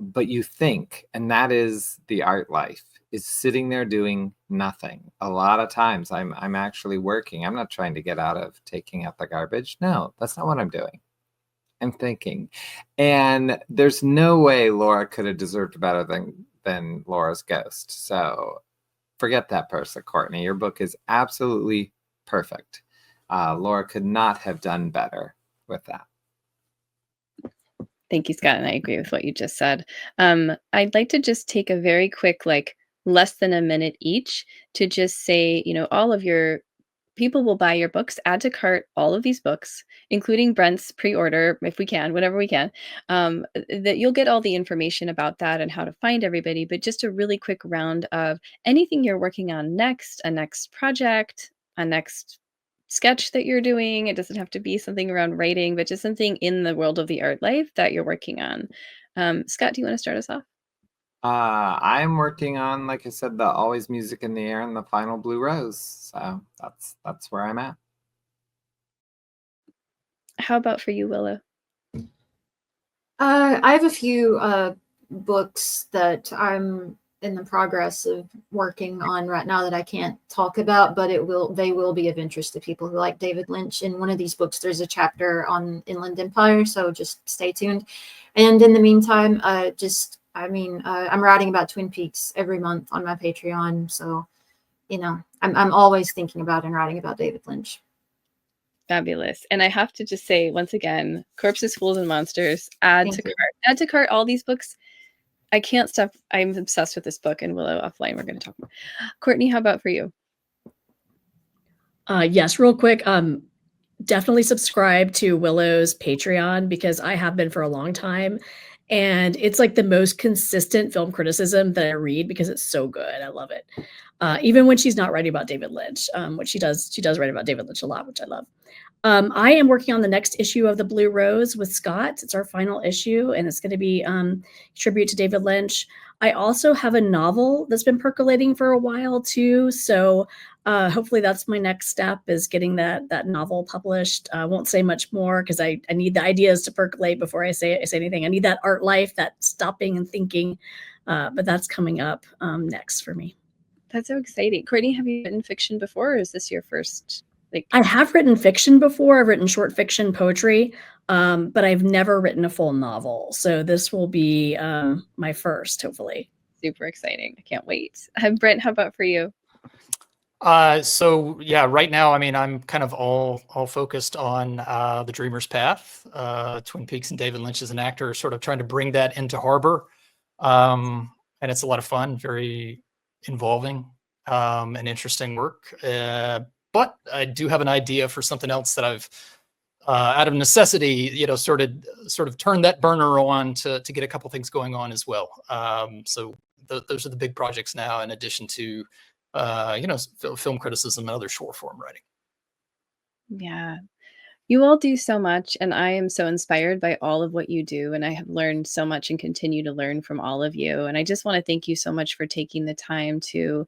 but you think, and that is the art life, is sitting there doing nothing. A lot of times I'm actually working. I'm not trying to get out of taking out the garbage. No, that's not what I'm doing. I'm thinking. And there's no way Laura could have deserved better than Laura's Ghost. So forget that person, Courtney. Your book is absolutely perfect. Laura could not have done better with that. Thank you, Scott, and I agree with what you just said. I'd like to just take a very quick, like, less than a minute each to just say, all of your people will buy your books, add to cart all of these books, including Brent's pre-order, if we can, whenever we can, that you'll get all the information about that and how to find everybody, but just a really quick round of anything you're working on next, a next project, a next sketch that you're doing. It doesn't have to be something around writing, but just something in the world of the art life that you're working on. Scott, do you want to start us off? I'm working on, like I said, the Always Music in the Air and the final Blue Rose. So that's where I'm at. How about for you, Willow? I have a few books that I'm in the progress of working on right now that I can't talk about, but they will be of interest to people who like David Lynch. In one of these books, there's a chapter on Inland Empire, so just stay tuned. And in the meantime, I'm writing about Twin Peaks every month on my Patreon, so I'm always thinking about and writing about David Lynch. Fabulous. And I have to just say once again, Corpses, Fools, and Monsters, add to cart all these books. I can't stop. I'm obsessed with this book, and Willow offline we're going to talk about. Courtney, how about for you? Yes, real quick. Definitely subscribe to Willow's Patreon because I have been for a long time. And it's like the most consistent film criticism that I read because it's so good. I love it. Even when she's not writing about David Lynch, which she does write about David Lynch a lot, which I love. I am working on the next issue of The Blue Rose with Scott. It's our final issue, and it's going to be a tribute to David Lynch. I also have a novel that's been percolating for a while too. So hopefully that's my next step, is getting that novel published. I won't say much more because I need the ideas to percolate before I say anything. I need that art life, that stopping and thinking. But that's coming up next for me. That's so exciting. Courtney, have you written fiction before, or is this your first? I have written fiction before. I've written short fiction, poetry, but I've never written a full novel. So this will be my first, hopefully. Super exciting. I can't wait. Brent, how about for you? So yeah, right now, I mean, I'm kind of all focused on The Dreamer's Path, Twin Peaks, and David Lynch as an actor, sort of trying to bring that into harbor. And it's a lot of fun, very involving and interesting work. But I do have an idea for something else that I've, out of necessity, sort of turned that burner on to get a couple things going on as well. So those are the big projects now, in addition to, film criticism and other short form writing. Yeah. You all do so much, and I am so inspired by all of what you do, and I have learned so much and continue to learn from all of you. And I just want to thank you so much for taking the time to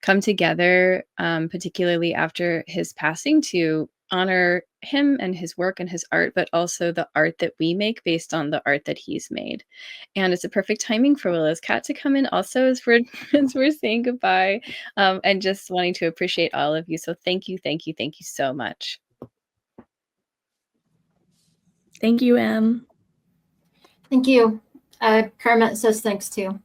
come together, particularly after his passing, to honor him and his work and his art, but also the art that we make based on the art that he's made. And it's a perfect timing for Willow's cat to come in also as we're as we're saying goodbye, and just wanting to appreciate all of you. So thank you, thank you, thank you so much. Thank you, Em. Thank you. Kermit says thanks too.